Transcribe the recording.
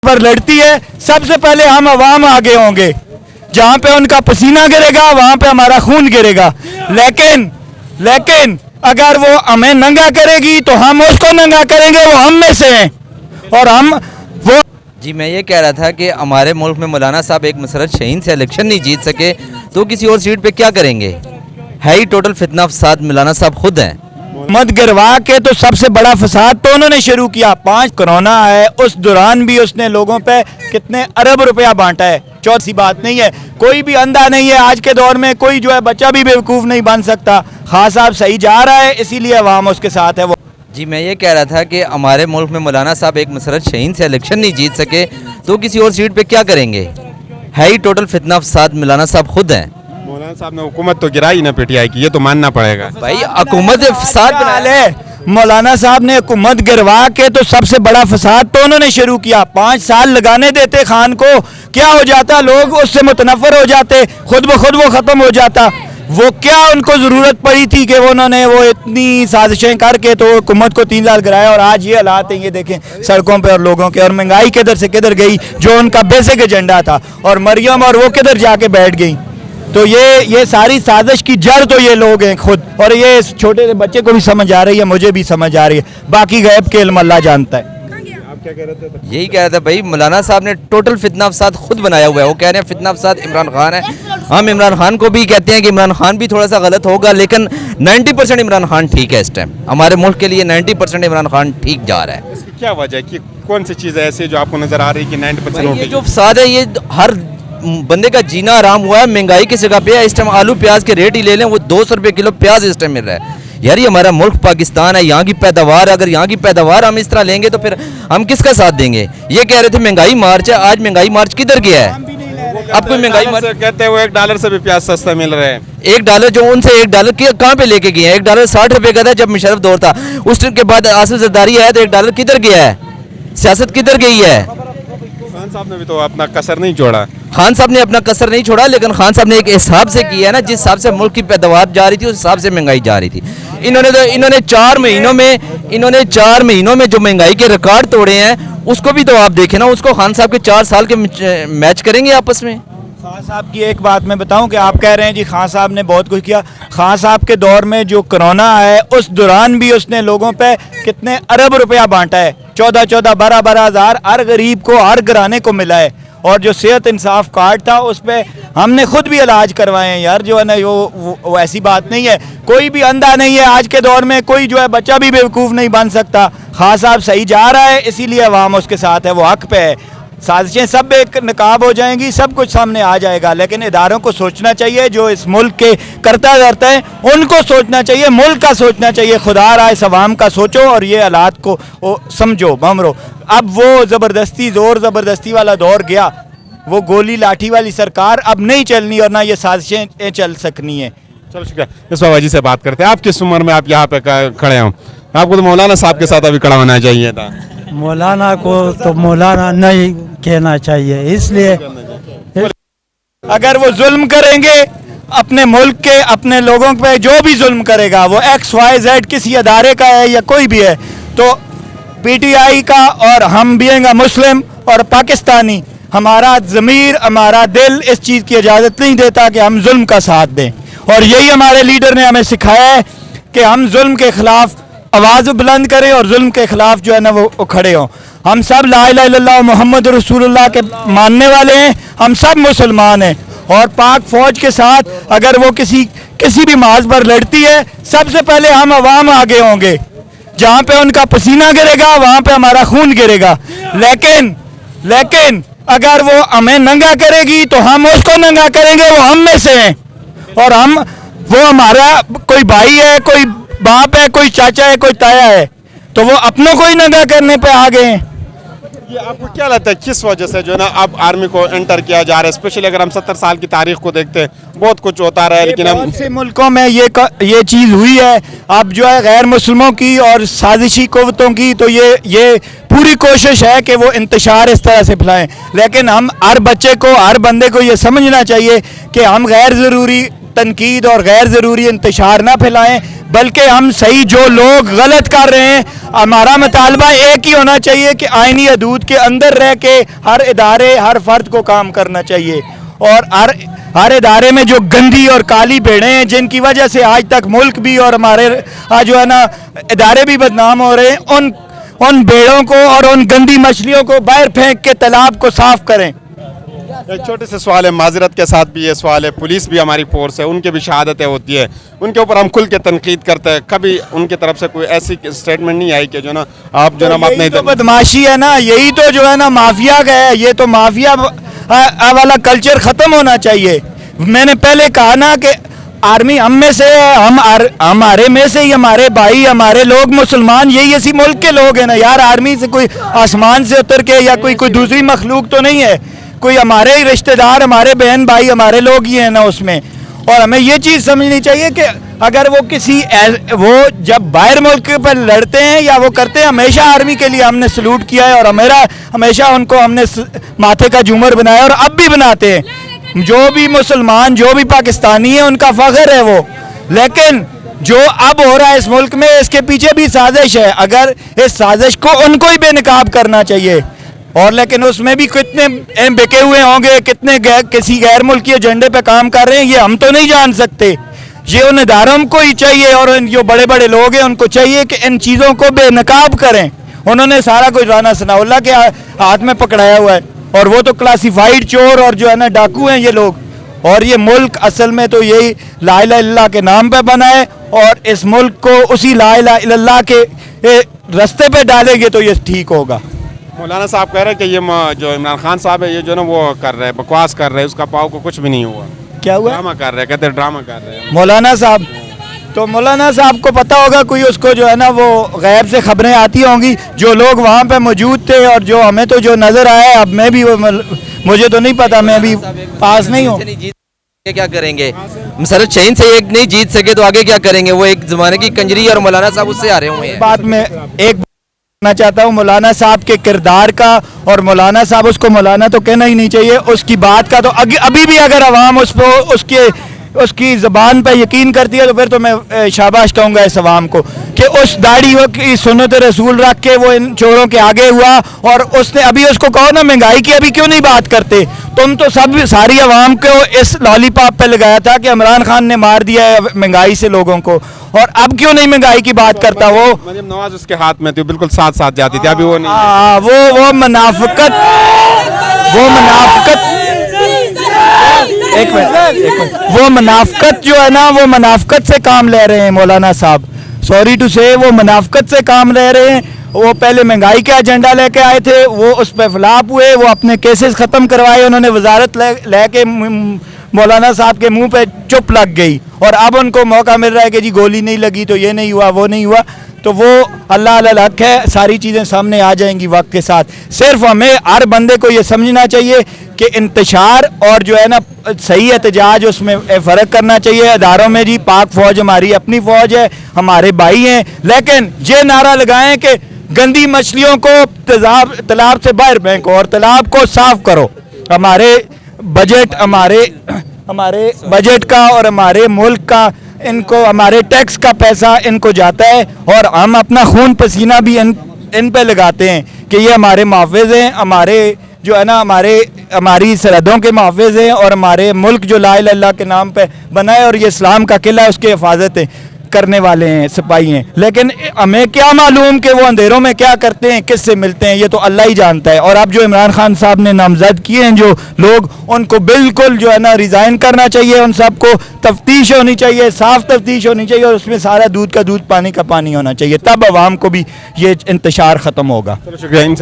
पर लड़ती है, सबसे पहले हम अवाम आगे होंगे। जहाँ पे उनका पसीना गिरेगा वहाँ पे हमारा खून गिरेगा। लेकिन अगर वो हमें नंगा करेगी तो हम उसको नंगा करेंगे, वो हम में से हैं। और हम वो जी मैं ये कह रहा था कि हमारे मुल्क में मौलाना साहब एक मसरत शहीन से इलेक्शन नहीं जीत सके तो किसी और सीट पे क्या करेंगे? है ही टोटल फितना फसाद मौलाना साहब खुद हैं। मत गिरवा के तो सबसे बड़ा फसाद तो उन्होंने शुरू किया। 5 कोरोना है, उस दौरान भी उसने लोगों पे कितने अरब रुपया बांटा है। चौथी बात नहीं है, कोई भी अंधा नहीं है आज के दौर में, कोई जो है बच्चा भी बेवकूफ़ नहीं बन सकता। खान साहब सही जा रहा है, इसीलिए अवाम उसके साथ है। वो जी मैं ये कह रहा था कि हमारे मुल्क में मौलाना साहब एक मसरत शहीन से इलेक्शन नहीं जीत सके तो किसी और सीट पे क्या करेंगे? है ही टोटल फितना फसाद मौलाना साहब खुद हैं। मौलाना साहब ने हुकूमत तो गिराई ना पीटीआई की, ये तो मानना पड़ेगा भाई हुकूमत फसाद क्या हाल बनाया। है? मौलाना साहब ने हुकूमत गिरवा के तो सबसे बड़ा फसाद तो उन्होंने शुरू किया। 5 साल लगाने देते खान को, क्या हो जाता? लोग उससे मुतनफर हो जाते, खुद ब खुद वो ख़त्म हो जाता। वो क्या उनको ज़रूरत पड़ी थी कि उन्होंने वो इतनी साजिशें करके तो हुकूमत को 3 साल गिराया। और आज ये हालात हैं, ये देखें सड़कों पे और लोगों के, और महंगाई किधर से किधर गई जो उनका बेसिक एजेंडा था। और मरियम और वो किधर जाके बैठ गई। तो ये सारी साजिश की जड़ तो ये लोग हैं खुद। और ये इस छोटे से बच्चे को भी समझ आ रही है, मुझे भी समझ आ रही है, बाकी गैब के इल्म अल्लाह जानता है। यही कह रहा था भाई, मौलाना साहब ने टोटल फितना फसाद खुद बनाया हुआ है। वो कह रहे हैं फितना फसाद इमरान खान है। हम इमरान खान को भी कहते हैं कि इमरान खान भी थोड़ा सा गलत होगा, लेकिन 90% इमरान खान ठीक है। इस टाइम हमारे मुल्क के लिए 90% इमरान खान ठीक जा रहा है। इसकी क्या वजह है कि कौन सी चीज़ है ऐसी जो आपको नजर आ रही है कि 90% ये जो फसाद है, ये हर बंदे का जीना आराम हुआ है। महंगाई की जगह पे है। इस टाइम आलू प्याज के रेट ही ले लें, वो 200 रुपये किलो प्याज इस टाइम मिल रहा है। यार ये हमारा मुल्क पाकिस्तान है, यहाँ की पैदावार, अगर यहाँ की पैदावार हम इस तरह लेंगे तो फिर हम किसका साथ देंगे? ये कह रहे थे महंगाई मार्च है, आज महंगाई मार्च किधर गया है? अब कोई महंगाई मार्च कहते हैं वो $1 से भी प्याज सस्ता मिल रहा है। $1 जो उनसे $1 कहाँ पे लेके गए हैं? $1 60 रुपये का था जब मुशर्रफ दौर था। उस के बाद आसिफ जरदारी है तो $1 किधर गया है? सियासत किधर गई है? खान साहब ने भी तो अपना कसर नहीं छोड़ा। खान साहब ने अपना कसर नहीं छोड़ा, लेकिन खान साहब ने एक हिसाब से किया है ना, जिस हिसाब से मुल्क की पैदावार जा रही थी उस हिसाब से महंगाई जा रही थी। इन्होंने 4 महीनों में जो महंगाई के रिकॉर्ड तोड़े हैं, उसको भी तो आप देखें ना। उसको खान साहब के 4 साल के मैच करेंगे आपस में? खान साहब की एक बात मैं बताऊं कि आप कह रहे हैं जी खान साहब ने बहुत कुछ किया। खान साहब के दौर में जो कोरोना है, उस दौरान भी उसने लोगों पे कितने अरब रुपया बांटा है। 14-14, 12-12 हज़ार हर गरीब को, हर घराने को मिला है। और जो सेहत इंसाफ कार्ड था उस पर हमने खुद भी इलाज करवाए हैं। यार जो है ना, वो ऐसी बात नहीं है, कोई भी अंधा नहीं है आज के दौर में, कोई जो है बच्चा भी बेवकूफ़ नहीं बन सकता। खान साहब सही जा रहा है, इसीलिए अवाम उसके साथ है, वो हक पे है। साजिशें सब एक नकाब हो जाएंगी, सब कुछ सामने आ जाएगा। लेकिन इदारों को सोचना चाहिए, जो इस मुल्क के करता करता है उनको सोचना चाहिए, मुल्क का सोचना चाहिए। खुदा रहा इस अवाम का सोचो और ये हालात को समझो, बमरो। अब वो ज़बरदस्ती, ज़ोर ज़बरदस्ती वाला दौर गया, वो गोली लाठी वाली सरकार अब नहीं चलनी, और ना ये साजिशें चल सकनी है। चलो शुक्रिया। इस बाबा जी से बात करते हैं। आप किस उम्र में आप यहाँ पे खड़े हो? आपको तो मौलाना साहब के साथ अभी खड़ा होना चाहिए था। मौलाना को तो मौलाना नहीं कहना चाहिए, इसलिए अगर वो जुल्म करेंगे अपने मुल्क के, अपने लोगों पे, जो भी जुल्म करेगा, वो XYZ किसी अदारे का है या कोई भी है, तो PTI का, और हम बीइंग मुस्लिम और पाकिस्तानी, हमारा ज़मीर, हमारा दिल इस चीज़ की इजाज़त नहीं देता कि हम जुल्म का साथ दें। और यही हमारे लीडर ने हमें सिखाया है कि हम जुल्म के ख़िलाफ़ आवाज़ बुलंद करें और जुल्म के ख़िलाफ़ जो है ना वो खड़े हों। हम सब ला इलाहा इल्लल्लाह मोहम्मद रसूलुल्लाह के मानने वाले हैं, हम सब मुसलमान हैं। और पाक फ़ौज के साथ अगर वो किसी भी माज पर लड़ती है, सबसे पहले हम अवाम आगे होंगे। जहाँ पे उनका पसीना गिरेगा वहाँ पे हमारा खून गिरेगा। लेकिन अगर वो हमें नंगा करेगी तो हम उसको नंगा करेंगे, वो हम में से हैं। और वो हमारा कोई भाई है, कोई बाप है, कोई चाचा है, कोई ताया है, तो वो अपनों को ही नंगा करने पे आ गए हैं। ये आपको क्या लगता है किस वजह से जो है ना अब आर्मी को एंटर किया जा रहा है? स्पेशली अगर हम 70 साल की तारीख को देखते हैं, बहुत कुछ होता रहा है, लेकिन हम बहुत से मुल्कों में ये चीज़ हुई है। अब जो है गैर मुस्लिमों की और साजिशी कुव्वतों की तो ये पूरी कोशिश है कि वो इंतशार इस तरह से फैलाएं। लेकिन हम हर बच्चे को, हर बंदे को ये समझना चाहिए कि हम गैर ज़रूरी तनकीद और गैर ज़रूरी इंतशार ना फैलाएं, بلکہ ہم صحیح جو لوگ غلط کر رہے ہیں ہمارا مطالبہ ایک ہی ہونا چاہیے کہ آئینی حدود کے اندر رہ کے ہر ادارے ہر فرد کو کام کرنا چاہیے، اور ہر ادارے میں جو گندی اور کالی بھیڑیں ہیں جن کی وجہ سے آج تک ملک بھی اور ہمارے جو ہے نا ادارے بھی بدنام ہو رہے ہیں، ان بھیڑوں کو اور ان گندی مچھلیوں کو باہر پھینک کے تالاب کو صاف کریں۔ ایک چھوٹے سے سوال ہے، معذرت کے ساتھ بھی یہ سوال ہے، پولیس بھی ہماری فورس ہے، ان کے بھی شہادتیں ہوتی ہے، ان کے اوپر ہم کھل کے تنقید کرتے ہیں، کبھی ان کی طرف سے کوئی ایسی اسٹیٹمنٹ نہیں آئی کہ جو نا آپ جو نا ہم اپنے یہی تو بدماشی ہے نا، یہی تو جو ہے نا مافیا کا ہے، یہ تو مافیا والا کلچر ختم ہونا چاہیے۔ میں نے پہلے کہا نا کہ آرمی ہم میں سے ہے، ہمارے میں سے ہی ہمارے بھائی ہمارے لوگ مسلمان یہی اسی ملک کے لوگ ہیں نا یار، آرمی سے کوئی آسمان سے اتر کے یا کوئی دوسری مخلوق تو نہیں ہے، کوئی ہمارے ہی رشتہ دار ہمارے بہن بھائی ہمارے لوگ ہی ہیں نا اس میں۔ اور ہمیں یہ چیز سمجھنی چاہیے کہ اگر وہ جب باہر ملک پر لڑتے ہیں یا وہ کرتے ہیں، ہمیشہ آرمی کے لیے ہم نے سلوٹ کیا ہے اور ہمیشہ ان کو ہم نے ماتھے کا جھومر بنایا اور اب بھی بناتے ہیں۔ جو بھی مسلمان جو بھی پاکستانی ہے ان کا فخر ہے وہ، لیکن جو اب ہو رہا ہے اس ملک میں اس کے پیچھے بھی سازش ہے، اگر اس سازش کو ان کو ہی بے نقاب کرنا چاہیے، اور لیکن اس میں بھی کتنے بکے ہوئے ہوں گے، کتنے کسی غیر ملکی ایجنڈے پہ کام کر رہے ہیں، یہ ہم تو نہیں جان سکتے، یہ ان اداروں کو ہی چاہیے اور جو بڑے بڑے لوگ ہیں ان کو چاہیے کہ ان چیزوں کو بے نقاب کریں۔ انہوں نے سارا کچھ رانا ثناء اللہ کے ہاتھ میں پکڑایا ہوا ہے، اور وہ تو کلاسیفائیڈ چور اور جو ہے نا ڈاکو ہیں یہ لوگ، اور یہ ملک اصل میں تو یہی لا الہ الا اللہ کے نام پہ بنا ہے، اور اس ملک کو اسی لا الہ الا اللہ کے رستے پہ ڈالیں گے تو یہ ٹھیک ہوگا۔ مولانا صاحب کہہ رہے ہیں کہ یہ جو عمران خان صاحب ہے یہ جو نا وہ کر رہے ہیں بکواس کر رہے ہیں، اس کا پاؤ کو کچھ بھی نہیں ہوا، کیا ہوا؟ ڈرامہ کر رہے ہیں، کہتے ہیں ڈرامہ کر رہے ہیں مولانا صاحب، تو مولانا صاحب کو پتہ ہوگا، کوئی اس کو جو ہے نا وہ غیب سے خبریں آتی ہوں گی، جو لوگ وہاں پہ موجود تھے اور جو ہمیں تو جو نظر آیا، اب میں بھی مجھے تو نہیں پتا، میں بھی پاس نہیں ہوں۔ کیا کریں گے مثلا چین سے ایک نہیں جیت سکے تو آگے کیا کریں گے؟ وہ ایک زمانے کی کنجری اور مولانا صاحب اس سے آ رہے ہوئے ہیں۔ بات میں ایک کہنا چاہتا ہوں مولانا صاحب کے کردار کا، اور مولانا صاحب اس کو مولانا تو کہنا ہی نہیں چاہیے، اس کی بات کا تو ابھی بھی اگر عوام اس کی زبان پہ یقین کرتی ہے تو پھر تو میں شاباش کہوں گا اس عوام کو کہ اس داڑھی کی سنت رسول رکھ کے وہ ان چوروں کے آگے ہوا، اور اس نے ابھی اس کو کہو نا مہنگائی کی ابھی کیوں نہیں بات کرتے؟ تم تو ساری عوام کو اس لالی پاپ پہ لگایا تھا کہ عمران خان نے مار دیا ہے مہنگائی سے لوگوں کو، اور اب کیوں نہیں مہنگائی کی بات کرتا؟ وہ مریم نواز اس کے ہاتھ میں تھی، بالکل ساتھ جاتی تھی، ابھی وہ نہیں، وہ منافقت ایک منٹ، وہ منافقت جو ہے نا وہ منافقت سے کام لے رہے ہیں مولانا صاحب، سوری ٹو سے وہ منافقت سے کام لے رہے ہیں۔ وہ پہلے مہنگائی کا ایجنڈا لے کے آئے تھے، وہ اس پہ فلاپ ہوئے، وہ اپنے کیسز ختم کروائے، انہوں نے وزارت لے کے مولانا صاحب کے منہ پہ چپ لگ گئی، اور اب ان کو موقع مل رہا ہے کہ جی گولی نہیں لگی تو یہ نہیں ہوا وہ نہیں ہوا، تو وہ اللہ علیہ الحق ہے، ساری چیزیں سامنے آ جائیں گی وقت کے ساتھ۔ صرف ہمیں ہر بندے کو یہ سمجھنا چاہیے کہ انتشار اور جو ہے نا صحیح احتجاج اس میں فرق کرنا چاہیے۔ اداروں میں جی پاک فوج ہماری اپنی فوج ہے، ہمارے بھائی ہیں، لیکن یہ نعرہ لگائیں کہ گندی مچھلیوں کو تالاب سے باہر پھینکو اور تالاب کو صاف کرو۔ ہمارے بجٹ کا اور ہمارے ملک کا ان کو ہمارے ٹیکس کا پیسہ ان کو جاتا ہے، اور ہم اپنا خون پسینہ بھی ان پہ لگاتے ہیں کہ یہ ہمارے محافظ ہیں، ہمارے جو ہے نا ہماری سرحدوں کے محافظ ہیں، اور ہمارے ملک جو لا الہ الا اللہ کے نام پہ بنا ہے اور یہ اسلام کا قلعہ ہے اس کی حفاظت کرنے والے ہیں، سپاہی ہیں، لیکن ہمیں کیا معلوم کہ وہ اندھیروں میں کیا کرتے ہیں، کس سے ملتے ہیں، یہ تو اللہ ہی جانتا ہے۔ اور اب جو عمران خان صاحب نے نامزد کیے ہیں جو لوگ، ان کو بالکل جو ہے نا ریزائن کرنا چاہیے، ان سب کو تفتیش ہونی چاہیے، صاف تفتیش ہونی چاہیے، اور اس میں سارا دودھ کا دودھ پانی کا پانی ہونا چاہیے، تب عوام کو بھی یہ انتشار ختم ہوگا۔ شکریہ۔